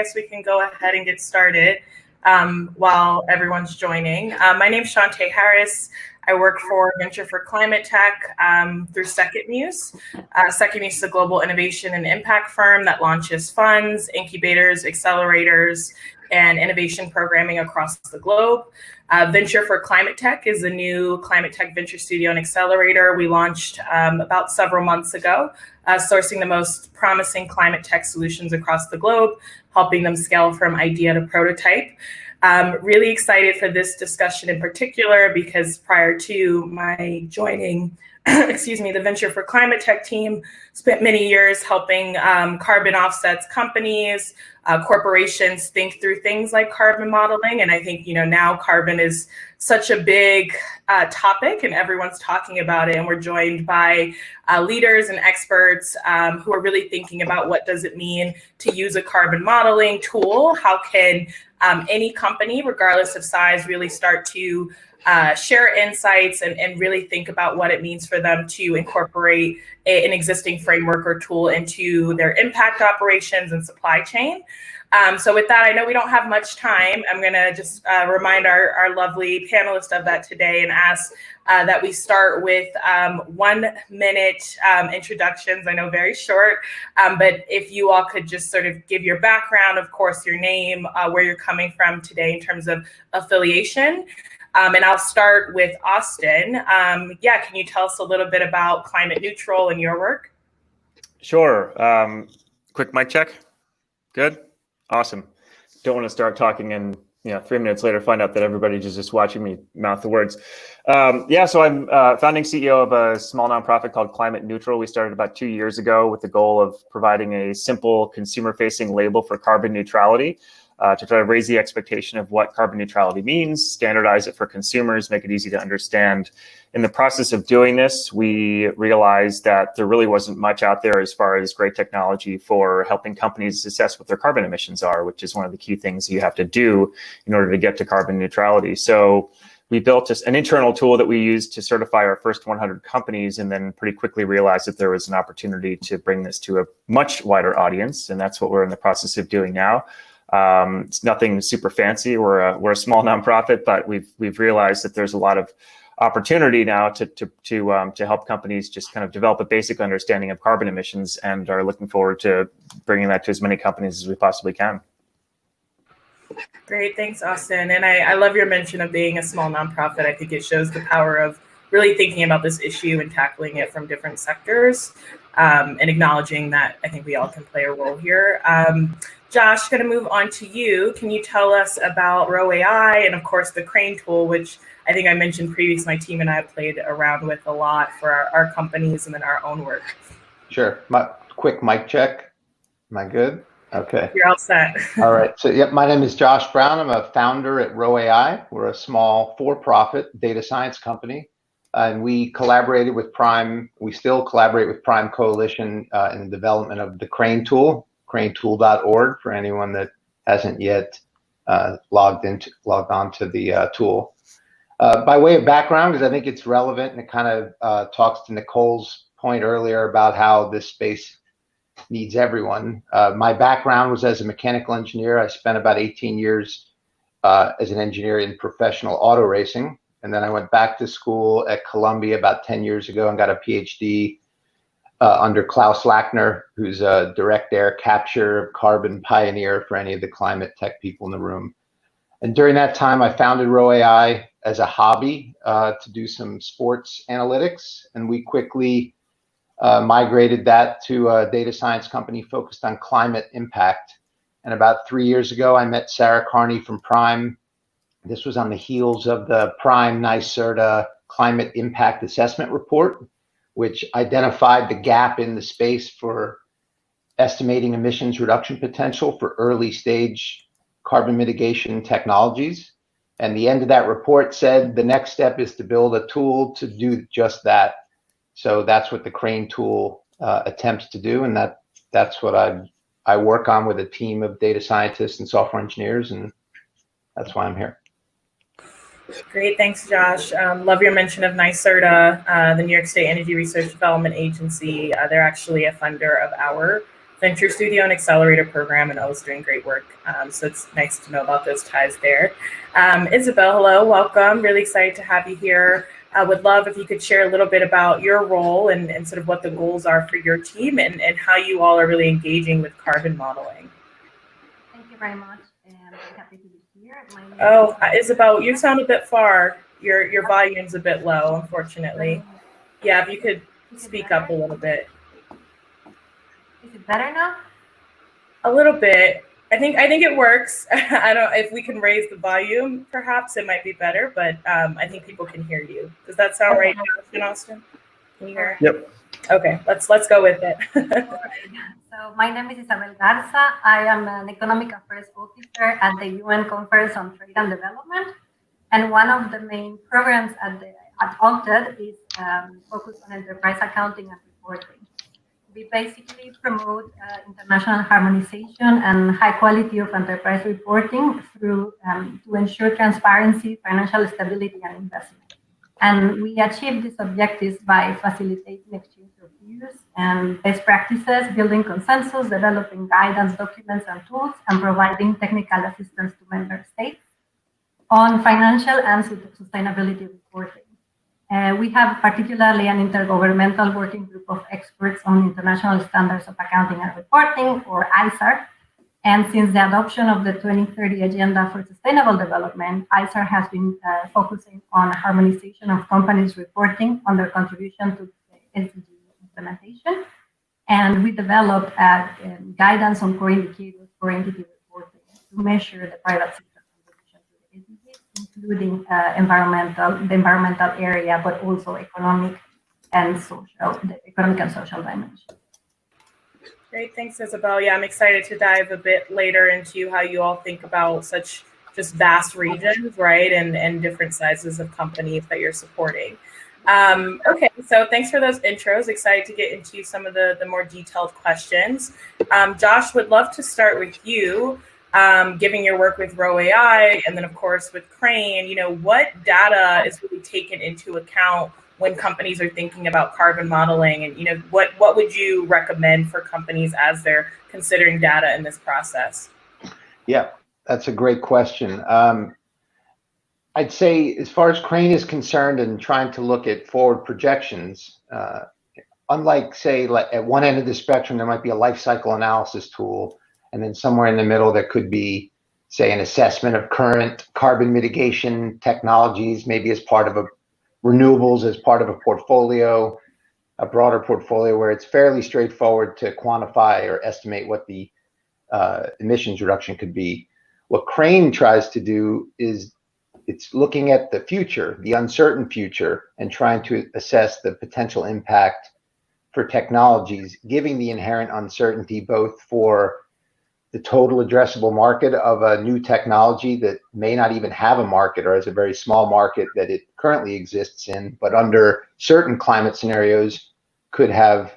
guess we can go ahead and get started while everyone's joining. My name is Shantae Harris. I work for Venture for Climate Tech through Second Muse. Second Muse is a global innovation and impact firm that launches funds, incubators, accelerators, and innovation programming across the globe. Venture for Climate Tech is a new climate tech venture studio and accelerator we launched about several months ago, sourcing the most promising climate tech solutions across the globe, helping them scale from idea to prototype. Really excited for this discussion in particular because prior to my joining, the Venture for Climate Tech team spent many years helping carbon offsets companies, corporations think through things like carbon modeling. And I think, now carbon is such a big topic and everyone's talking about it. And we're joined by leaders and experts who are really thinking about what does it mean to use a carbon modeling tool? How can any company, regardless of size, really start to share insights and really think about what it means for them to incorporate an existing framework or tool into their impact operations and supply chain. So with that, I know we don't have much time. I'm going to just remind our lovely panelists of that today and ask that we start with 1 minute introductions. I know very short, but if you all could just sort of give your background, of course, your name, where you're coming from today in terms of affiliation. And I'll start with Austin. Can you tell us a little bit about Climate Neutral and your work? Sure. Quick mic check. Good. Awesome. Don't want to start talking and 3 minutes later find out that everybody's just watching me mouth the words. So I'm founding CEO of a small nonprofit called Climate Neutral. We started about 2 years ago with the goal of providing a simple consumer-facing label for carbon neutrality. To try to raise the expectation of what carbon neutrality means, standardize it for consumers, make it easy to understand. In the process of doing this, we realized that there really wasn't much out there as far as great technology for helping companies assess what their carbon emissions are, which is one of the key things you have to do in order to get to carbon neutrality. So we built an internal tool that we used to certify our first 100 companies, and then pretty quickly realized that there was an opportunity to bring this to a much wider audience, and that's what we're in the process of doing now. It's nothing super fancy. We're a small nonprofit, but we've realized that there's a lot of opportunity now to help companies just kind of develop a basic understanding of carbon emissions, and are looking forward to bringing that to as many companies as we possibly can. Great, thanks, Austin. And I love your mention of being a small nonprofit. I think it shows the power of really thinking about this issue and tackling it from different sectors, and acknowledging that I think we all can play a role here. Josh, going to move on to you. Can you tell us about Row AI and, of course, the Crane tool, which I think I mentioned previously, my team and I have played around with a lot for our companies and then our own work. Sure. Quick mic check. Am I good? Okay. You're all set. All right. So, my name is Josh Brown. I'm a founder at Row AI. We're a small for-profit data science company. And we collaborated with Prime. We still collaborate with Prime Coalition in the development of the Crane tool. cranetool.org for anyone that hasn't yet logged on to the tool. By way of background, because I think it's relevant and it kind of talks to Nicole's point earlier about how this space needs everyone. My background was as a mechanical engineer. I spent about 18 years as an engineer in professional auto racing. And then I went back to school at Columbia about 10 years ago and got a PhD under Klaus Lackner, who's a direct air capture carbon pioneer for any of the climate tech people in the room. And during that time, I founded Row AI as a hobby to do some sports analytics. And we quickly migrated that to a data science company focused on climate impact. And about 3 years ago, I met Sarah Carney from Prime. This was on the heels of the Prime NYSERDA Climate Impact Assessment Report, which identified the gap in the space for estimating emissions reduction potential for early stage carbon mitigation technologies. And the end of that report said the next step is to build a tool to do just that. So that's what the Crane tool attempts to do. And that's what I work on with a team of data scientists and software engineers. And that's why I'm here. Great, thanks, Josh. Love your mention of NYSERDA, the New York State Energy Research Development Agency. They're actually a funder of our Venture Studio and Accelerator program, and always doing great work. So it's nice to know about those ties there. Isabel, hello, welcome. Really excited to have you here. I would love if you could share a little bit about your role and sort of what the goals are for your team and how you all are really engaging with carbon modeling. Thank you very much. I'm happy to be here. Isabel, you sound a bit far. Your volume's a bit low, unfortunately. Yeah, if you could speak up a little bit. Is it better now? A little bit. I think it works. I don't. If we can raise the volume, perhaps it might be better. But I think people can hear you. Does that sound right, Austin? Can you hear? Yep. Okay. Let's go with it. So my name is Isabel Garza. I am an economic affairs officer at the UN Conference on Trade and Development, and one of the main programs at Untitled is focused on enterprise accounting and reporting. We basically promote international harmonization and high quality of enterprise reporting through to ensure transparency, financial stability, and investment. And we achieve these objectives by facilitating exchange of views and best practices, building consensus, developing guidance documents and tools, and providing technical assistance to member states on financial and sustainability reporting. We have particularly an intergovernmental working group of experts on international standards of accounting and reporting, or ISAR. And since the adoption of the 2030 Agenda for Sustainable Development, ISAR has been focusing on harmonization of companies' reporting on their contribution to the SDG implementation. And we developed guidance on core indicators for entity reporting to measure the private sector contribution to the SDGs, including the environmental area, but also economic and social dimension. Great, thanks, Isabel. Yeah, I'm excited to dive a bit later into how you all think about such just vast regions, right, and different sizes of companies that you're supporting. Okay, so thanks for those intros. Excited to get into some of the more detailed questions. Josh, would love to start with you. Given your work with ROAI and then of course with Crane, what data is really taken into account when companies are thinking about carbon modeling, and what would you recommend for companies as they're considering data in this process? Yeah, that's a great question. I'd say as far as Crane is concerned and trying to look at forward projections, unlike say at one end of the spectrum, there might be a life cycle analysis tool. And then somewhere in the middle, there could be, say, an assessment of current carbon mitigation technologies, maybe as part of renewables, as part of a portfolio, a broader portfolio where it's fairly straightforward to quantify or estimate what the emissions reduction could be. What Crane tries to do is it's looking at the future, the uncertain future, and trying to assess the potential impact for technologies, giving the inherent uncertainty both for the total addressable market of a new technology that may not even have a market or has a very small market that it currently exists in, but under certain climate scenarios could have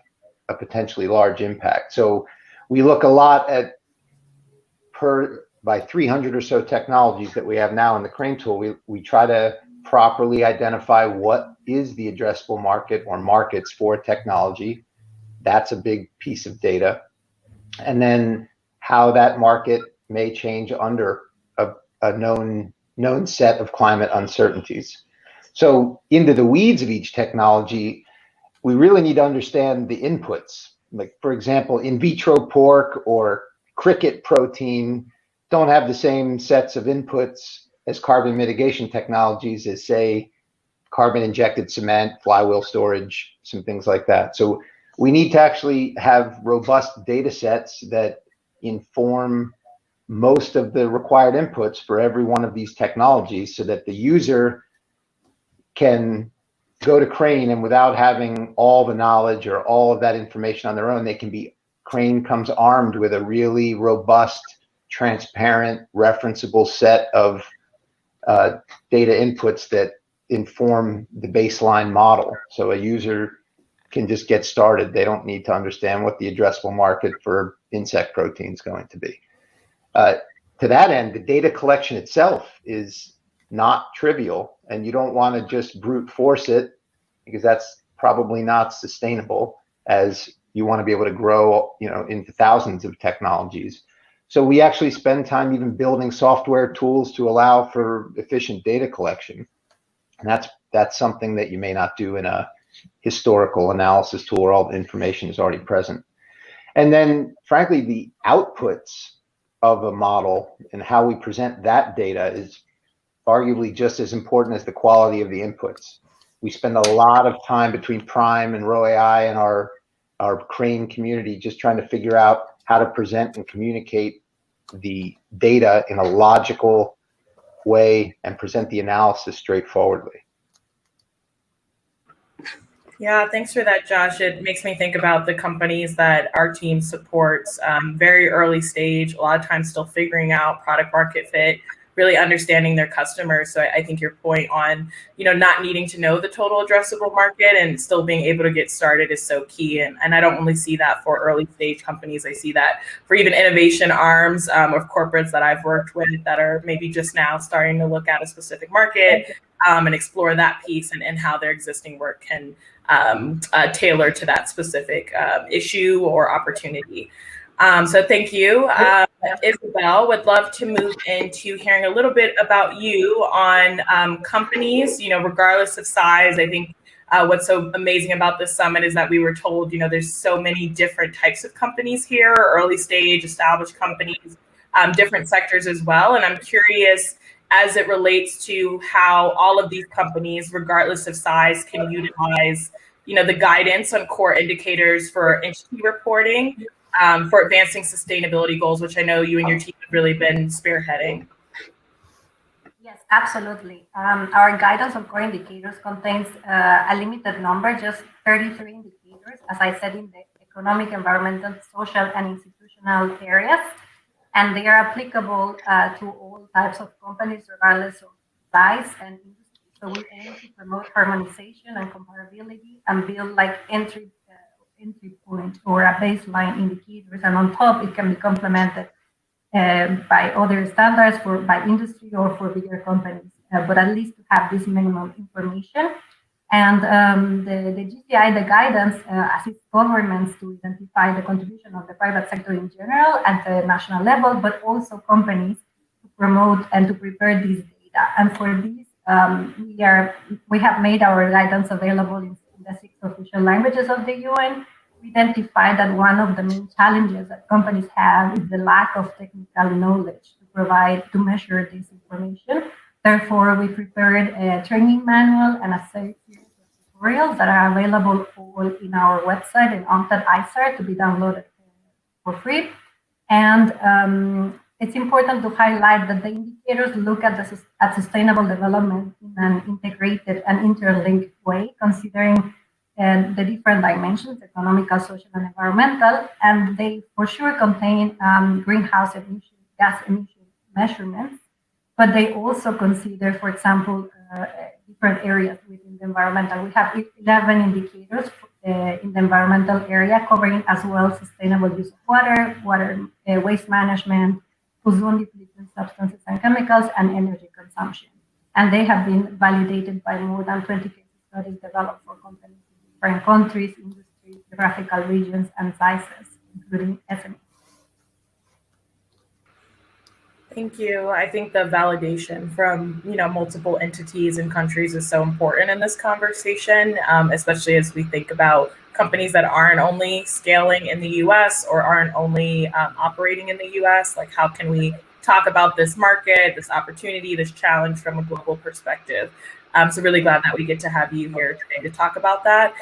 a potentially large impact. So we look a lot at by 300 or so technologies that we have now in the Crane tool, we try to properly identify what is the addressable market or markets for technology. That's a big piece of data. And then how that market may change under a known set of climate uncertainties. So into the weeds of each technology, we really need to understand the inputs. Like, for example, in vitro pork or cricket protein don't have the same sets of inputs as carbon mitigation technologies as, say, carbon injected cement, flywheel storage, some things like that. So we need to actually have robust data sets that inform most of the required inputs for every one of these technologies so that the user can go to Crane and without having all the knowledge or all of that information on their own, Crane comes armed with a really robust, transparent, referenceable set of data inputs that inform the baseline model. So a user can just get started. They don't need to understand what the addressable market for insect protein is going to be. To that end, the data collection itself is not trivial, and you don't want to just brute force it because that's probably not sustainable, as you want to be able to grow, into thousands of technologies. So we actually spend time even building software tools to allow for efficient data collection. And that's something that you may not do in a historical analysis tool where all the information is already present. And then, frankly, the outputs of a model and how we present that data is arguably just as important as the quality of the inputs. We spend a lot of time between Prime and RoAI and our Crane community just trying to figure out how to present and communicate the data in a logical way and present the analysis straightforwardly. Yeah, thanks for that, Josh. It makes me think about the companies that our team supports, very early stage, a lot of times still figuring out product market fit, really understanding their customers. So I think your point on, not needing to know the total addressable market and still being able to get started is so key. And I don't only see that for early stage companies. I see that for even innovation arms of corporates that I've worked with that are maybe just now starting to look at a specific market and explore that piece and how their existing work can tailor to that specific issue or opportunity. So thank you. Isabel, would love to move into hearing a little bit about you on companies, regardless of size. I think what's so amazing about this summit is that we were told, there's so many different types of companies here, early stage, established companies, different sectors as well. And I'm curious, as it relates to how all of these companies, regardless of size, can utilize, the guidance on core indicators for entity reporting for advancing sustainability goals, which I know you and your team have really been spearheading. Yes, absolutely. Our guidance on core indicators contains a limited number, just 33 indicators, as I said, in the economic, environmental, social, and institutional areas. And they are applicable to all types of companies, regardless of size and industry. So we aim to promote harmonization and comparability and build entry point or a baseline indicators. And on top, it can be complemented by other standards by industry or for bigger companies, but at least to have this minimum information. And the GCI, the guidance, assists governments to identify the contribution of the private sector in general at the national level, but also companies to promote and to prepare this data. And for this, we have made our guidance available in the 6 official languages of the UN. We identified that one of the main challenges that companies have is the lack of technical knowledge to measure this information. Therefore, we prepared a training manual and a series of tutorials that are available all in our website in Untitled Chapter to be downloaded for free. And it's important to highlight that the indicators look at sustainable development in an integrated and interlinked way, considering the different dimensions, economical, social, and environmental, and they for sure contain greenhouse gas emission measurements. But they also consider, for example, different areas within the environmental. We have 11 indicators in the environmental area, covering as well sustainable use of water, waste management, ozone-depleting substances and chemicals, and energy consumption. And they have been validated by more than 20 case studies developed for companies in different countries, industries, geographical regions, and sizes, including SMEs. Thank you. I think the validation from multiple entities and countries is so important in this conversation, especially as we think about companies that aren't only scaling in the U.S. or aren't only operating in the U.S. Like, how can we talk about this market, this opportunity, this challenge from a global perspective? So really glad that we get to have you here today to talk about that.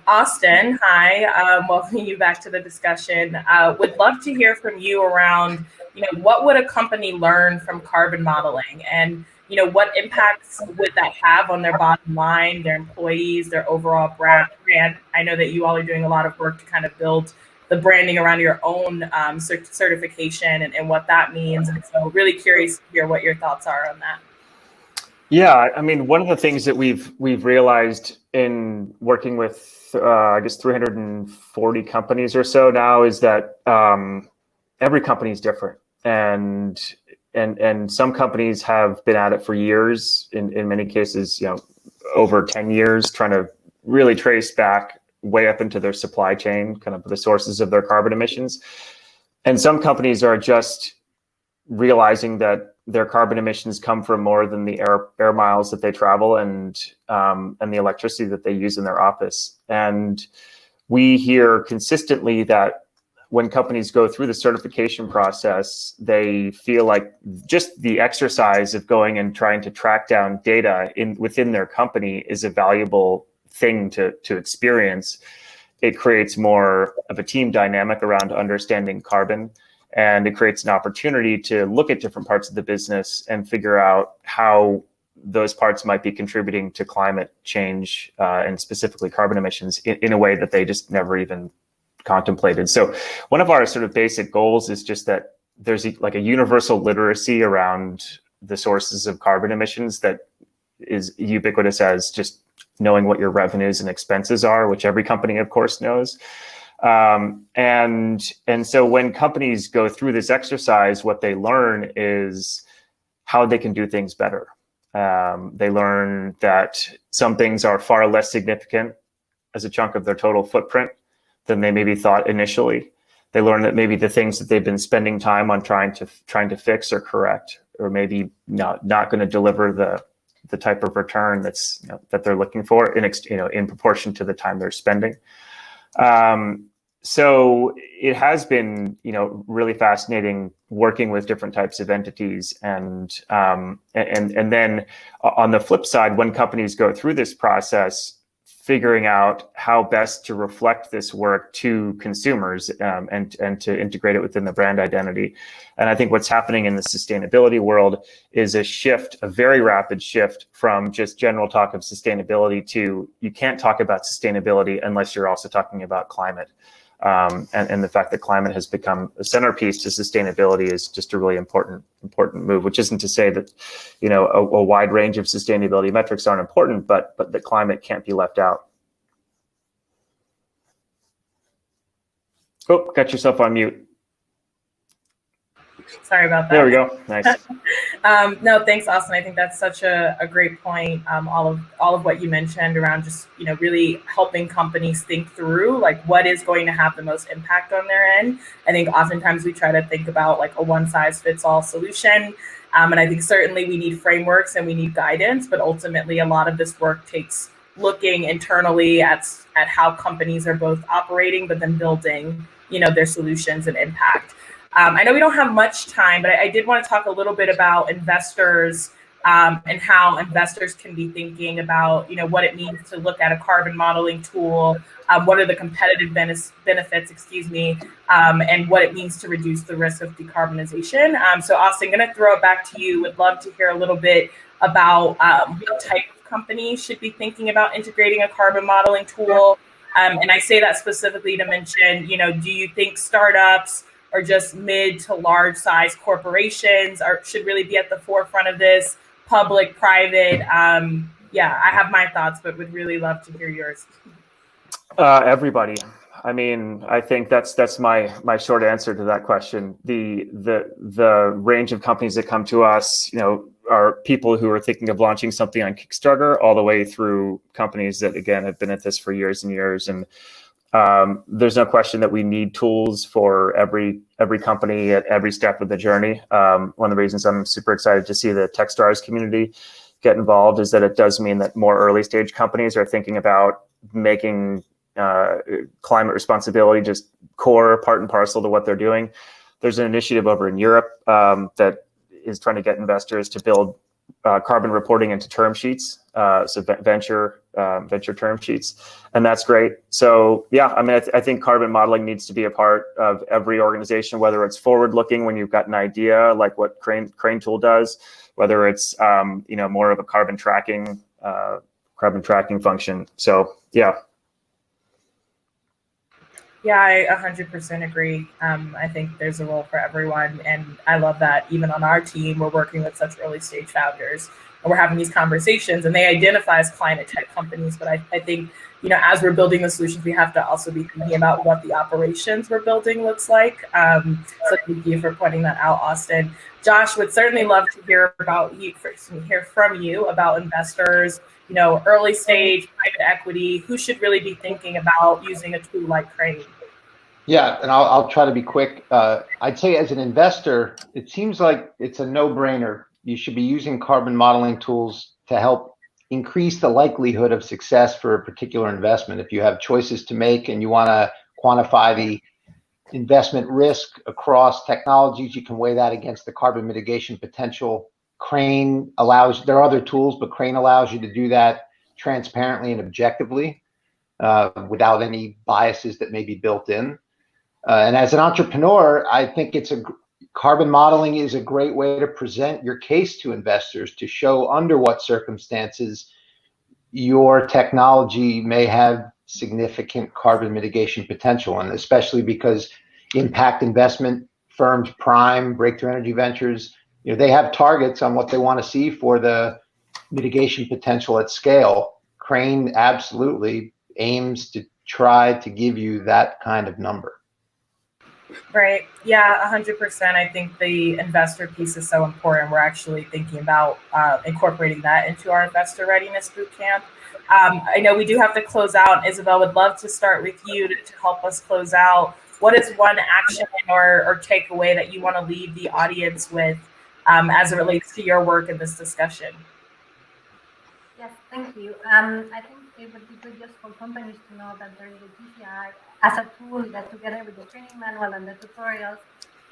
Austin, hi, welcome you back to the discussion. Would love to hear from you around, what would a company learn from carbon modeling, and what impacts would that have on their bottom line, their employees, their overall brand? I know that you all are doing a lot of work to kind of build the branding around your own certification and what that means. And so really curious to hear what your thoughts are on that. Yeah, I mean, one of the things that we've realized in working with, I guess, 340 companies or so now is that every company is different, and some companies have been at it for years. In many cases, over 10 years, trying to really trace back way up into their supply chain, kind of the sources of their carbon emissions. And some companies are just realizing that their carbon emissions come from more than the air miles that they travel and the electricity that they use in their office. And we hear consistently that when companies go through the certification process, they feel like just the exercise of going and trying to track down data within their company is a valuable thing to experience. It creates more of a team dynamic around understanding carbon, and it creates an opportunity to look at different parts of the business and figure out how those parts might be contributing to climate change and specifically carbon emissions in a way that they just never even contemplated. So one of our sort of basic goals is just that there's like a universal literacy around the sources of carbon emissions that is ubiquitous as just knowing what your revenues and expenses are, which every company, of course, knows. And so when companies go through this exercise, what they learn is how they can do things better. They learn that some things are far less significant as a chunk of their total footprint than they maybe thought initially. They learn that maybe the things that they've been spending time on trying to fix or correct, or maybe not going to deliver the type of return that's that they're looking for in proportion to the time they're spending. So it has been really fascinating working with different types of entities, and then on the flip side, when companies go through this process, figuring out how best to reflect this work to consumers and to integrate it within the brand identity. And I think what's happening in the sustainability world is a very rapid shift from just general talk of sustainability to you can't talk about sustainability unless you're also talking about climate. And the fact that climate has become a centerpiece to sustainability is just a really important move, which isn't to say that, a wide range of sustainability metrics aren't important, but the climate can't be left out. Oh, got yourself on mute. Sorry about that. There we go. Nice. No, thanks, Austin. I think that's such a great point. All of what you mentioned around just really helping companies think through like what is going to have the most impact on their end. I think oftentimes we try to think about like a one-size-fits-all solution, and I think certainly we need frameworks and we need guidance, but ultimately a lot of this work takes looking internally at how companies are both operating, but then building their solutions and impact. I know we don't have much time, but I did want to talk a little bit about investors and how investors can be thinking about, what it means to look at a carbon modeling tool, what are the competitive benefits, and what it means to reduce the risk of decarbonization. So Austin, I'm going to throw it back to you. Would love to hear a little bit about what type of company should be thinking about integrating a carbon modeling tool. And I say that specifically to mention, do you think startups or just mid to large size corporations should really be at the forefront of this, public, private? Yeah, I have my thoughts, but would really love to hear yours. Everybody. I mean, I think that's my short answer to that question. The range of companies that come to us, are people who are thinking of launching something on Kickstarter, all the way through companies that again have been at this for years and years. And there's no question that we need tools for every company at every step of the journey. One of the reasons I'm super excited to see the Techstars community get involved is that it does mean that more early stage companies are thinking about making climate responsibility just core part and parcel to what they're doing. There's an initiative over in Europe that is trying to get investors to build carbon reporting into term sheets, so venture term sheets, and that's great. So yeah, I mean, I think carbon modeling needs to be a part of every organization, whether it's forward-looking when you've got an idea like what Crane Tool does, whether it's more of a carbon tracking function. So yeah. Yeah, I 100% agree. I think there's a role for everyone. And I love that even on our team, we're working with such early stage founders and we're having these conversations and they identify as climate tech companies. But I think, as we're building the solutions, we have to also be thinking about what the operations we're building looks like. So thank you for pointing that out, Austin. Josh, would certainly love to hear from you about investors, early stage private equity, who should really be thinking about using a tool like Crane? Yeah, and I'll try to be quick. I'd say as an investor, it seems like it's a no-brainer. You should be using carbon modeling tools to help increase the likelihood of success for a particular investment. If you have choices to make and you want to quantify the investment risk across technologies, you can weigh that against the carbon mitigation potential. Crane allows, there are other tools, but Crane allows you to do that transparently and objectively without any biases that may be built in. And as an entrepreneur, I think carbon modeling is a great way to present your case to investors to show under what circumstances your technology may have significant carbon mitigation potential, and especially because impact investment firms, Prime, Breakthrough Energy Ventures, they have targets on what they want to see for the mitigation potential at scale. Crane absolutely aims to try to give you that kind of number. Right. Yeah, 100%. I think the investor piece is so important. We're actually thinking about incorporating that into our investor readiness bootcamp. I know we do have to close out. Isabel, would love to start with you to help us close out. What is one action or takeaway that you want to leave the audience with as it relates to your work in this discussion? Yes, thank you. I think it would be good just for companies to know that there is a GCI as a tool that, together with the training manual and the tutorials,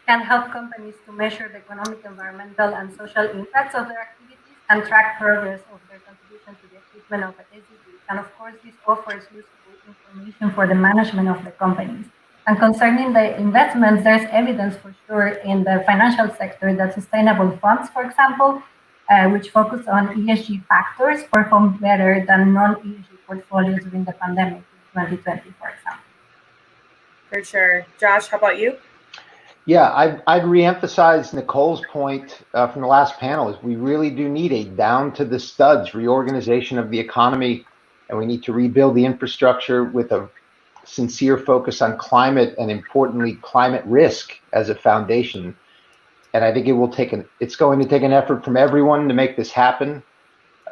can help companies to measure the economic, environmental, and social impacts of their activities and track progress of their contribution to the achievement of the SDGs. And of course, this offers useful information for the management of the companies. And concerning the investments, there's evidence for sure in the financial sector that sustainable funds, for example, which focus on ESG factors, perform better than non-ESG portfolios during the pandemic in 2020, for example. For sure. Josh, how about you? Yeah, I'd reemphasize Nicole's point from the last panel is we really do need a down to the studs reorganization of the economy, and we need to rebuild the infrastructure with a sincere focus on climate and, importantly, climate risk as a foundation. And I think it's going to take an effort from everyone to make this happen.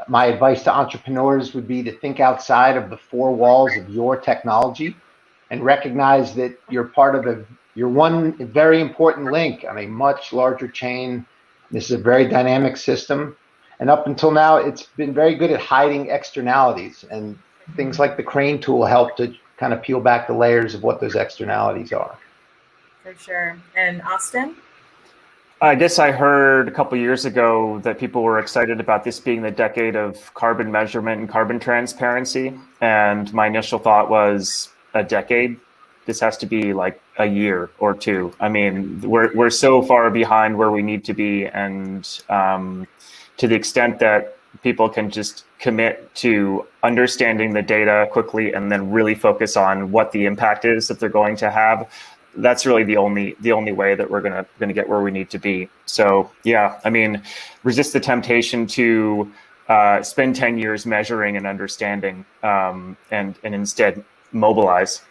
My advice to entrepreneurs would be to think outside of the four walls of your technology and recognize that you're one very important link on a much larger chain. This is a very dynamic system. And up until now, it's been very good at hiding externalities, and things like the Crane tool help to kind of peel back the layers of what those externalities are. For sure. And Austin? I guess I heard a couple of years ago that people were excited about this being the decade of carbon measurement and carbon transparency. And my initial thought was a decade. This has to be like a year or two. I mean, we're so far behind where we need to be. And to the extent that people can just commit to understanding the data quickly and then really focus on what the impact is that they're going to have, that's really the only way that we're gonna get where we need to be. So yeah, I mean, resist the temptation to spend 10 years measuring and understanding, and instead mobilize.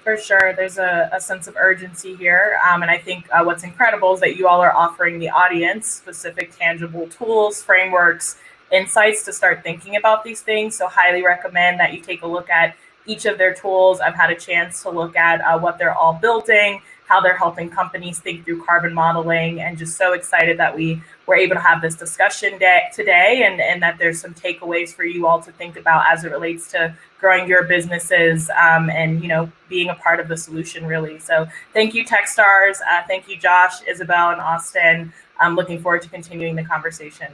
For sure, there's a sense of urgency here, and I think what's incredible is that you all are offering the audience specific tangible tools, frameworks, insights to start thinking about these things. So highly recommend that you take a look at each of their tools. I've had a chance to look at what they're all building, how they're helping companies think through carbon modeling, and just so excited that we were able to have this discussion today, and that there's some takeaways for you all to think about as it relates to growing your businesses and being a part of the solution, really. So thank you, Techstars. Thank you, Josh, Isabel, and Austin. I'm looking forward to continuing the conversation.